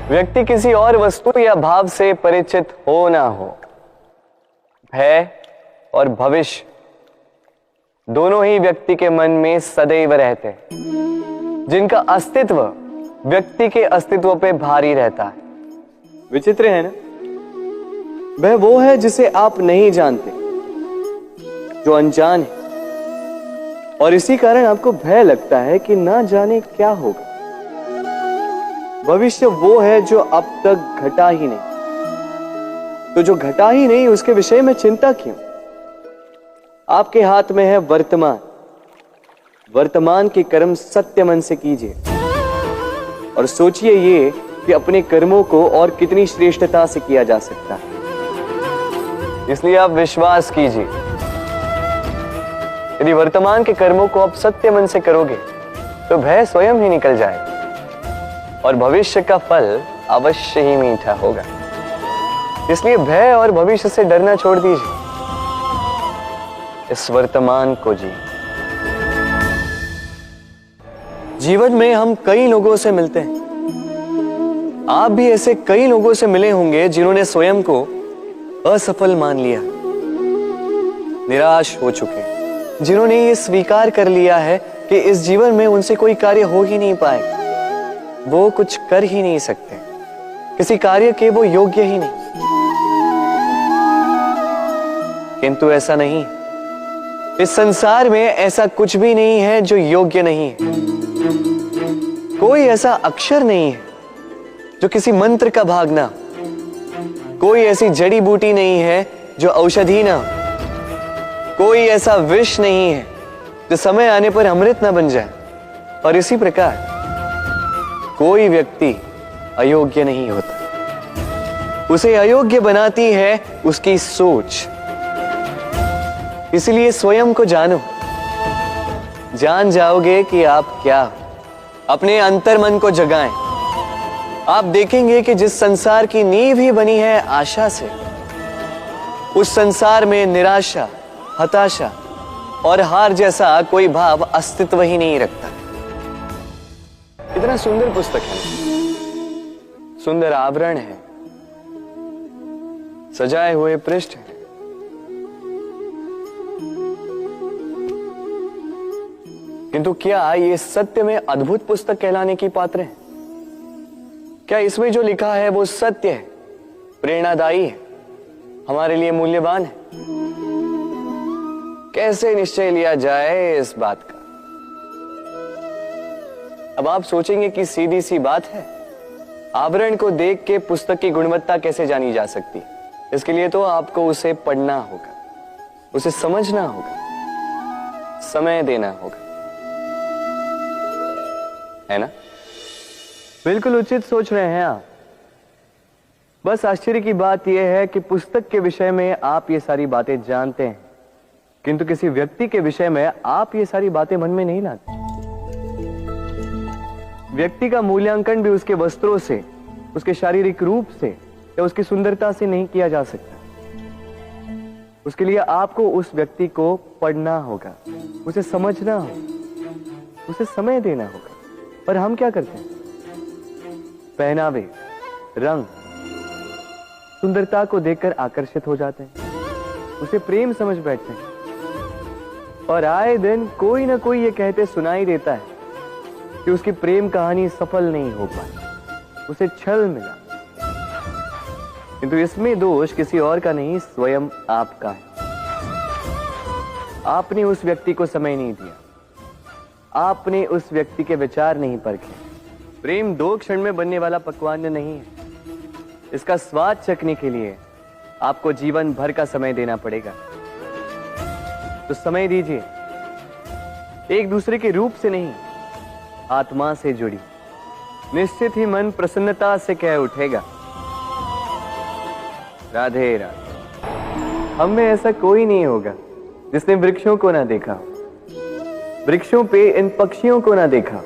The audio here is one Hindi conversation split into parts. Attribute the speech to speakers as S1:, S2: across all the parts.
S1: व्यक्ति किसी और वस्तु या भाव से परिचित हो ना हो, भय और भविष्य दोनों ही व्यक्ति के मन में सदैव रहते हैं, जिनका अस्तित्व व्यक्ति के अस्तित्व पे भारी रहता है। विचित्र है ना? वह वो है जिसे आप नहीं जानते, जो अनजान है, और इसी कारण आपको भय लगता है कि ना जाने क्या होगा। भविष्य वो है जो अब तक घटा ही नहीं, तो जो घटा ही नहीं उसके विषय में चिंता क्यों? आपके हाथ में है वर्तमान। वर्तमान के कर्म सत्य मन से कीजिए और सोचिए ये कि अपने कर्मों को और कितनी श्रेष्ठता से किया जा सकता है। इसलिए आप विश्वास कीजिए, यदि वर्तमान के कर्मों को आप सत्य मन से करोगे तो भय स्वयं ही निकल जाएगा और भविष्य का फल अवश्य ही मीठा होगा। इसलिए भय और भविष्य से डरना छोड़ दीजिए, इस वर्तमान को जी। जीवन में हम कई लोगों से मिलते हैं। आप भी ऐसे कई लोगों से मिले होंगे जिन्होंने स्वयं को असफल मान लिया, निराश हो चुके, जिन्होंने ये स्वीकार कर लिया है कि इस जीवन में उनसे कोई कार्य हो ही नहीं पाएगा, वो कुछ कर ही नहीं सकते, किसी कार्य के वो योग्य ही नहीं। किंतु ऐसा नहीं, इस संसार में ऐसा कुछ भी नहीं है जो योग्य नहीं है। कोई ऐसा अक्षर नहीं है जो किसी मंत्र का भाग ना, कोई ऐसी जड़ी बूटी नहीं है जो औषधि ना, कोई ऐसा विष नहीं है जो समय आने पर अमृत ना बन जाए। और इसी प्रकार कोई व्यक्ति अयोग्य नहीं होता, उसे अयोग्य बनाती है उसकी सोच। इसलिए स्वयं को जानो, जान जाओगे कि आप क्या, अपने अंतर मन को जगाएं। आप देखेंगे कि जिस संसार की नींव ही बनी है आशा से, उस संसार में निराशा, हताशा और हार जैसा कोई भाव अस्तित्व ही नहीं रखता। इतना सुंदर पुस्तक है, सुंदर आवरण है, सजाए हुए पृष्ठ है, किंतु क्या ये सत्य में अद्भुत पुस्तक कहलाने की पात्र है? क्या इसमें जो लिखा है वो सत्य है, प्रेरणादायी है, हमारे लिए मूल्यवान है? कैसे निश्चय लिया जाए इस बात का? अब आप सोचेंगे कि सीधी सी बात है, आवरण को देख के पुस्तक की गुणवत्ता कैसे जानी जा सकती? इसके लिए तो आपको उसे पढ़ना होगा, उसे समझना होगा, समय देना होगा, है ना? बिल्कुल उचित सोच रहे हैं आप। बस आश्चर्य की बात यह है कि पुस्तक के विषय में आप ये सारी बातें जानते हैं, किंतु किसी व्यक्ति के विषय में आप ये सारी बातें मन में नहीं लाते। व्यक्ति का मूल्यांकन भी उसके वस्त्रों से, उसके शारीरिक रूप से या उसकी सुंदरता से नहीं किया जा सकता। उसके लिए आपको उस व्यक्ति को पढ़ना होगा, उसे समझना होगा, उसे समय देना होगा। पर हम क्या करते हैं? पहनावे, रंग, सुंदरता को देखकर आकर्षित हो जाते हैं, उसे प्रेम समझ बैठते हैं और आए दिन कोई ना कोई ये कहते सुनाई देता है कि उसकी प्रेम कहानी सफल नहीं हो पाई, उसे छल मिला। किंतु इसमें दोष किसी और का नहीं, स्वयं आपका है। आपने उस व्यक्ति को समय नहीं दिया, आपने उस व्यक्ति के विचार नहीं परखे। प्रेम 2 क्षण में बनने वाला पकवान नहीं है, इसका स्वाद चखने के लिए आपको जीवन भर का समय देना पड़ेगा। तो समय दीजिए, एक दूसरे के रूप से नहीं, आत्मा से जुड़ी, निश्चित ही मन प्रसन्नता से कह उठेगा, राधे राधे। हम में ऐसा कोई नहीं होगा जिसने वृक्षों को ना देखा, वृक्षों पे इन पक्षियों को ना देखा,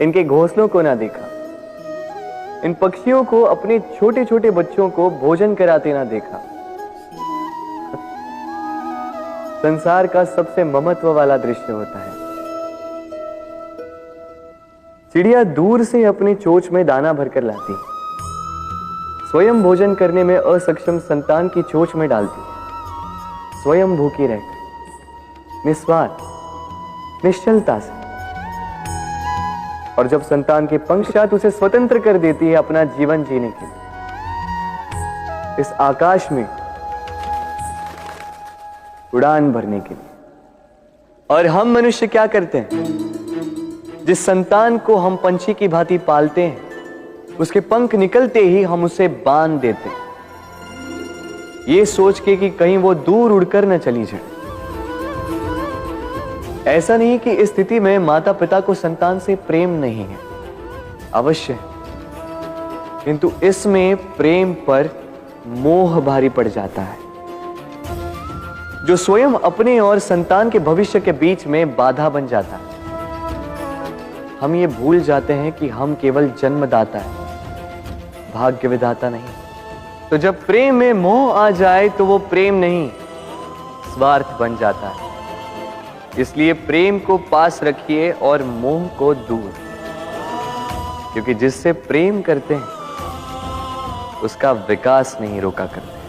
S1: इनके घोंसलों को ना देखा, इन पक्षियों को अपने छोटे छोटे बच्चों को भोजन कराते ना देखा। संसार का सबसे ममत्व वाला दृश्य होता है। चिड़िया दूर से अपनी चोंच में दाना भरकर लाती, स्वयं भोजन करने में असक्षम संतान की चोंच में डालती है, स्वयं भूखी रहकर निस्वार्थ निश्चलता से। और जब संतान के पश्चात उसे स्वतंत्र कर देती है अपना जीवन जीने के लिए, इस आकाश में उड़ान भरने के लिए। और हम मनुष्य क्या करते हैं? जिस संतान को हम पंछी की भांति पालते हैं, उसके पंख निकलते ही हम उसे बांध देते हैं, ये सोच के कि कहीं वो दूर उड़कर न चली जाए। ऐसा नहीं कि इस स्थिति में माता पिता को संतान से प्रेम नहीं है, अवश्य है, किंतु इसमें प्रेम पर मोह भारी पड़ जाता है, जो स्वयं अपने और संतान के भविष्य के बीच में बाधा बन जाता है। हम ये भूल जाते हैं कि हम केवल जन्मदाता हैं, भाग्य विधाता नहीं। तो जब प्रेम में मोह आ जाए तो वो प्रेम नहीं, स्वार्थ बन जाता है। इसलिए प्रेम को पास रखिए और मोह को दूर, क्योंकि जिससे प्रेम करते हैं उसका विकास नहीं रोका करते।